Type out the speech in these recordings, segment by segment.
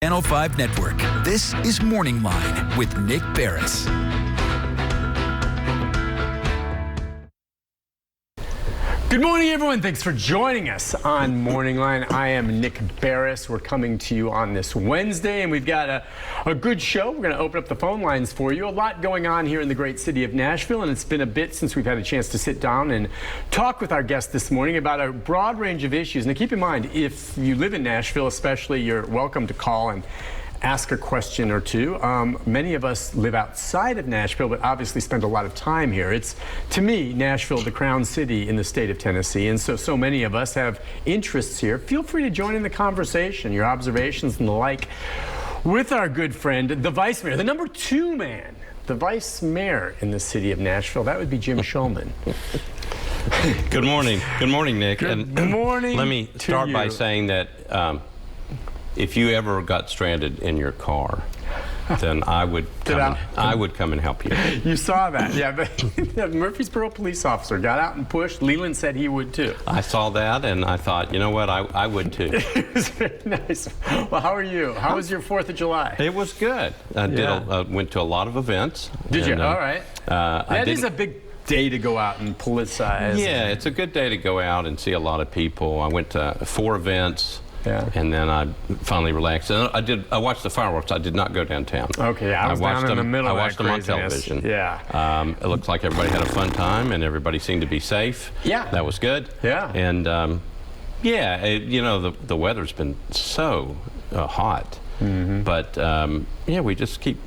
Channel 5 Network. This is Morning Line with Nick Barris. Good morning, everyone. Thanks for joining us on Morning Line. I am Nick Barris. We're coming to you on this Wednesday, and we've got a good show. We're going to open up the phone lines for you. A lot going on here in the great city of Nashville, and it's been a bit since we've had a chance to sit down and talk with our guest this morning about a broad range of issues. Now, keep in mind, if you live in Nashville especially, you're welcome to call and ask a question or two. Many of us live outside of Nashville, but obviously spend a lot of time here. It's, to me, Nashville, the crown city in the state of Tennessee, and so many of us have interests here. Feel free to join in the conversation, your observations and the like, with our good friend, the vice mayor, the number 2 man, the vice mayor in the city of Nashville. That would be Jim Shulman. Good morning. Good morning, Nick. Good morning. Let me start by saying that if you ever got stranded in your car, then I would come and help you. You saw that, yeah. The Murfreesboro police officer got out and pushed. Leland said he would too. I saw that, and I thought, you know what, I would too. It was very nice. Well, how are you? How was your 4th of July? It was good. I went to a lot of events. Did you? All right. That is a big day to go out and politicize. Yeah, it's a good day to go out and see a lot of people. I went to 4 events. Yeah. And then I finally relaxed. And I watched the fireworks. I did not go downtown. Okay, I was down in the middle of that I watched them on television. Yeah. It looked like everybody had a fun time, and everybody seemed to be safe. Yeah. That was good. Yeah. And you know, the weather's been so hot. Mm-hmm. But yeah, we just keep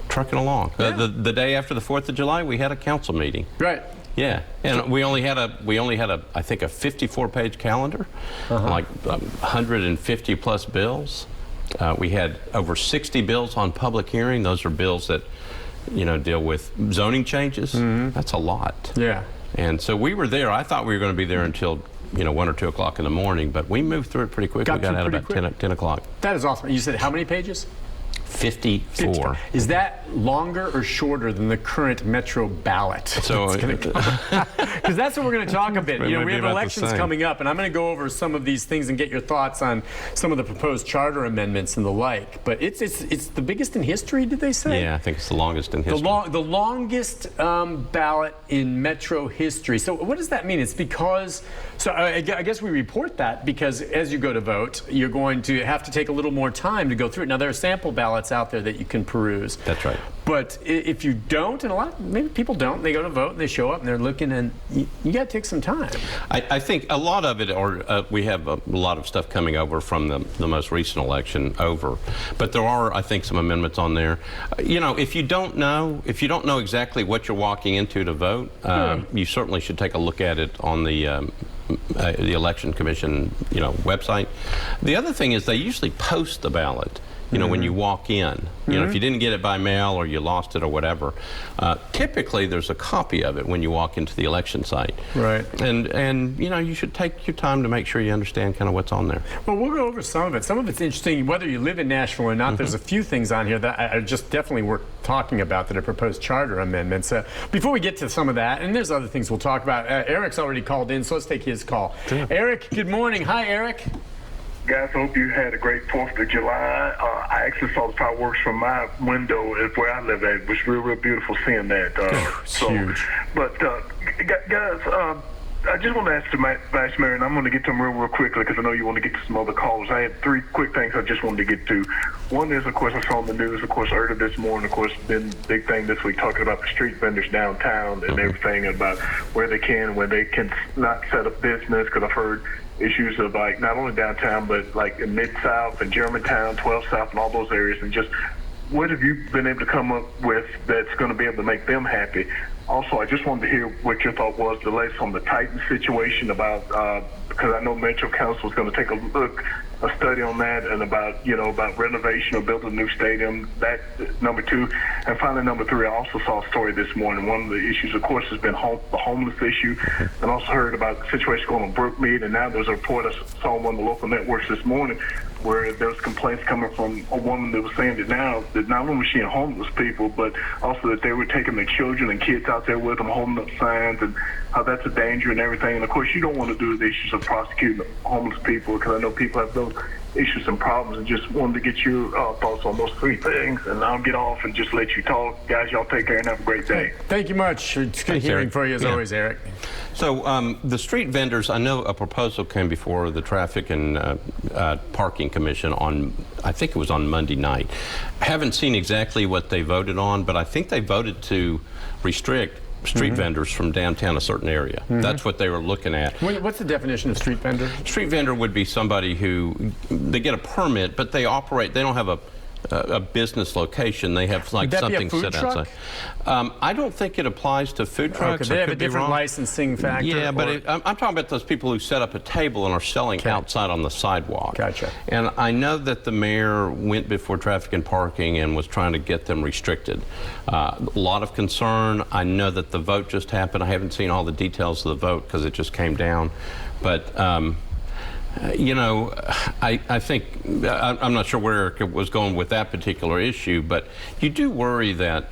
trucking along. Yeah. The day after the 4th of July, we had a council meeting. Right. Yeah, and we only had I think a 54-page calendar, like 150 plus bills. We had over 60 bills on public hearing. Those are bills that, you know, deal with zoning changes. Mm-hmm. That's a lot. Yeah. And so we were there. I thought we were going to be there until 1 or 2 o'clock in the morning, but we moved through it pretty quick. We got out about 10 o'clock. That is awesome. You said how many pages? 54. Is that longer or shorter than the current Metro ballot? So, because that's what we're going to talk a bit. You know, we have elections coming up, and I'm going to go over some of these things and get your thoughts on some of the proposed charter amendments and the like. But it's the biggest in history, did they say? Yeah, I think it's the longest in history. The longest ballot in Metro history. So what does that mean? It's because, so I guess we report that because as you go to vote, you're going to have to take a little more time to go through it. Now, there are sample ballots out there that you can peruse. That's right. But if you don't, and maybe people don't, they go to vote and they show up and they're looking, and you got to take some time. I think a lot of it, we have a lot of stuff coming over from the most recent election over, but there are, I think, some amendments on there. You know, if you don't know exactly what you're walking into to vote, you certainly should take a look at it on the Election Commission, website. The other thing is they usually post the ballot. When you walk in, if you didn't get it by mail or you lost it or whatever, typically there's a copy of it when you walk into the election site. Right. And you should take your time to make sure you understand kind of what's on there. Well, we'll go over some of it. Some of it's interesting, whether you live in Nashville or not. There's a few things on here that are just definitely worth talking about that are proposed charter amendments. Before we get to some of that, and there's other things we'll talk about, Eric's already called in, so let's take his call. Sure. Eric, good morning. Hi, Eric. Guys, I hope you had a great 4th of July. I actually saw the fireworks from my window where I live at. It was real beautiful seeing that. Huge. But guys, I just want to ask the Vice Mayor, and I'm going to get to them real quickly because I know you want to get to some other callers. I had 3 quick things I just wanted to get to. One is, of course, I saw in the news, of course, earlier this morning, of course, been a big thing this week talking about the street vendors downtown and everything about where they can not set up business, because I've heard issues of like not only downtown but like in Mid-South and Germantown, 12 South and all those areas, and just what have you been able to come up with that's going to be able to make them happy? Also, I just wanted to hear what your thought was, the latest on the Titan situation about, because I know Metro Council is going to take a study on that and about renovation or building a new stadium. That number 2, and finally number 3. I also saw a story this morning. One of the issues, of course, has been the homeless issue, and also heard about the situation going on Brookmead. And now there's a report I saw on one of the local networks this morning where there was complaints coming from a woman that was saying that now that not only was she homeless people, but also that they were taking their children and kids out there with them, holding up signs, and how that's a danger and everything. And of course, you don't want to do the issues of prosecuting homeless people, because I know people have those some issues and problems, and just wanted to get your thoughts on those three things, and I'll get off and just let you talk. Guys, y'all take care and have a great day. Thank you much. It's good Thanks, hearing Eric. from you as always, Eric. So the street vendors, I know a proposal came before the Traffic and Parking Commission on, I think it was on Monday night. I haven't seen exactly what they voted on, but I think they voted to restrict street vendors from downtown a certain area. That's what they were looking at. What's the definition of street vendor? Street vendor would be somebody who, they get a permit, but they operate, they don't have a business location. They have like something set outside. I don't think it applies to food trucks. Okay, they have a different licensing factor. Yeah, but I'm talking about those people who set up a table and are selling outside on the sidewalk. Gotcha. And I know that the mayor went before Traffic and Parking and was trying to get them restricted. A lot of concern. I know that the vote just happened. I haven't seen all the details of the vote because it just came down. But you know, I think, I'm not sure where Eric was going with that particular issue, but you do worry that,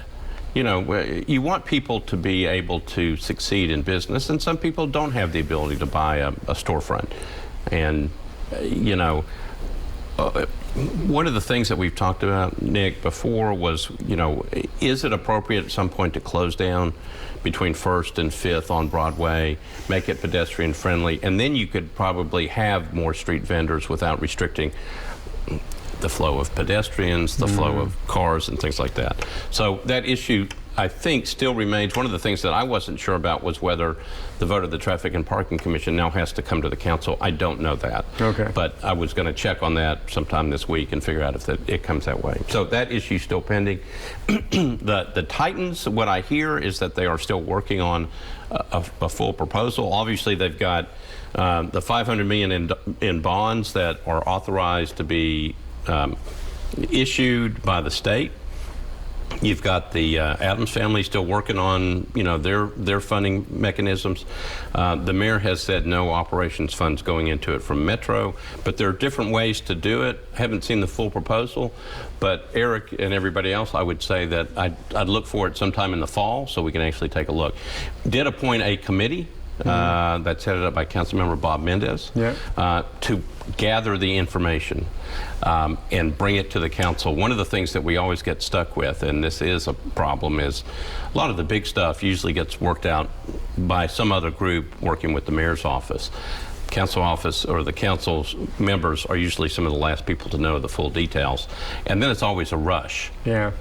you know, you want people to be able to succeed in business, and some people don't have the ability to buy a storefront. And, you know, one of the things that we've talked about, Nick, before was, you know, is it appropriate at some point to close down between 1st and 5th on Broadway, make it pedestrian friendly, and then you could probably have more street vendors without restricting the flow of pedestrians, the flow of cars and things like that. So that issue, I think, still remains. One of the things that I wasn't sure about was whether the vote of the Traffic and Parking Commission now has to come to the council. I don't know that. Okay. But I was going to check on that sometime this week and figure out if it comes that way. So that issue's still pending. The Titans, what I hear is that they are still working on a full proposal. Obviously, they've got the $500 million in bonds that are authorized to be issued by the state. You've got the Adams family still working on, you know, their funding mechanisms. The mayor has said no operations funds going into it from Metro, but there are different ways to do it. Haven't seen the full proposal, but Eric and everybody else, I would say that I'd look for it sometime in the fall so we can actually take a look. Did appoint a committee that's headed up by Councilmember Bob Mendez to gather the information and bring it to the council. One of the things that we always get stuck with, and this is a problem, is a lot of the big stuff usually gets worked out by some other group working with the mayor's office. Council office or the council's members are usually some of the last people to know the full details, and then it's always a rush. Yeah.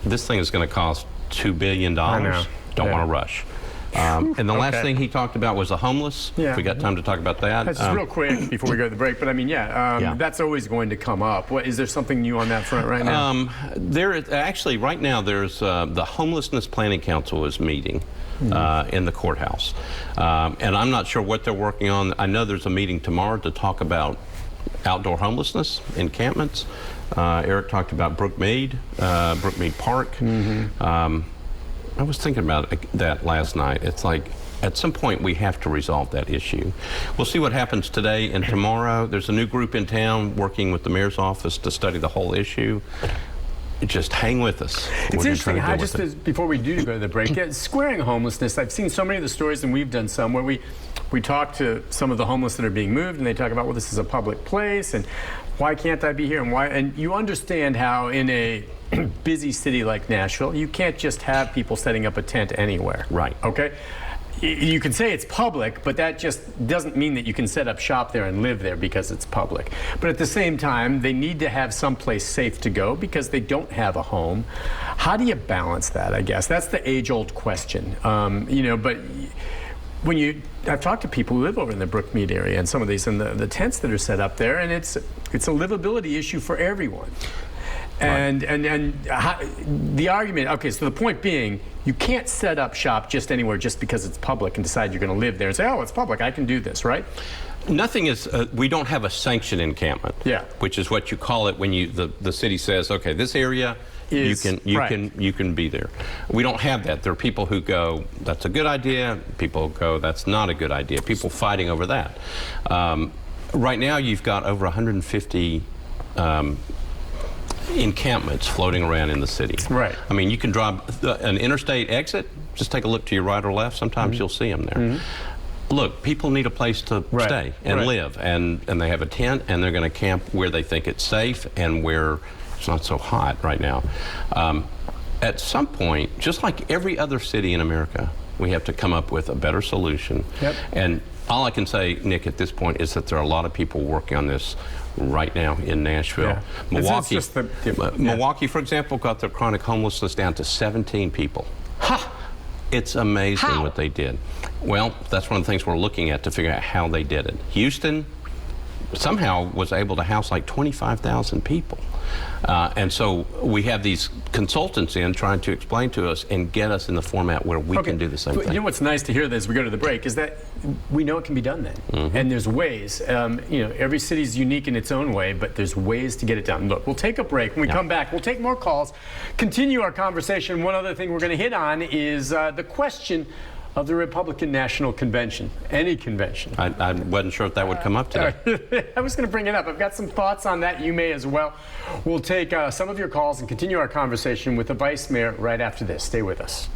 This thing is going to cost $2 billion. I know. Don't want to rush. And the last thing he talked about was the homeless. If we got time to talk about that. That's just real quick before we go to the break. But I mean, that's always going to come up. Is there something new on that front right now? Actually, right now, there's the Homelessness Planning Council is meeting in the courthouse. And I'm not sure what they're working on. I know there's a meeting tomorrow to talk about outdoor homelessness, encampments. Eric talked about Brookmead Park. I was thinking about that last night. It's like, at some point, we have to resolve that issue. We'll see what happens today and tomorrow. There's a new group in town working with the mayor's office to study the whole issue. Just hang with us. It's interesting how before we do go to the break, squaring homelessness, I've seen so many of the stories, and we've done some, where we talk to some of the homeless that are being moved, and they talk about, well, this is a public place, and why can't I be here, and why? And you understand how in a busy city like Nashville, you can't just have people setting up a tent anywhere. Right. Okay? You can say it's public, but that just doesn't mean that you can set up shop there and live there because it's public. But at the same time, they need to have someplace safe to go because they don't have a home. How do you balance that, I guess? That's the age-old question. You know, but when I've talked to people who live over in the Brookmead area and some of these, and the tents that are set up there, and it's a livability issue for everyone. And the argument, okay, so the point being, you can't set up shop just anywhere just because it's public and decide you're going to live there and say, oh, it's public, I can do this, right? Nothing is, we don't have a sanctioned encampment, which is what you call it when the city says, okay, this area, you can be there. We don't have that. There are people who go, that's a good idea. People go, that's not a good idea. People fighting over that. Right now, you've got over 150 encampments floating around in the city. Right. I mean, you can drive an interstate exit, just take a look to your right or left. Sometimes you'll see them there. look, people need a place to stay and live, and they have a tent, and they're going to camp where they think it's safe and where it's not so hot right now. At some point, just like every other city in America, we have to come up with a better solution. Yep. And all I can say, Nick, at this point is that there are a lot of people working on this right now in Nashville. Yeah. Milwaukee, It's just Milwaukee, for example, got their chronic homelessness down to 17 people. Ha! It's amazing what they did. Well, that's one of the things we're looking at to figure out how they did it. Houston somehow was able to house like 25,000 people. And so we have these consultants in trying to explain to us and get us in the format where we can do the same thing. You know what's nice to hear as we go to the break is that we know it can be done then. And there's ways. You know, every city's unique in its own way, but there's ways to get it done. Look, we'll take a break. When we come back, we'll take more calls, continue our conversation. One other thing we're going to hit on is the question of the Republican National Convention, any convention. I wasn't sure if that would come up today. I was going to bring it up. I've got some thoughts on that. You may as well. We'll take some of your calls and continue our conversation with the Vice Mayor right after this. Stay with us.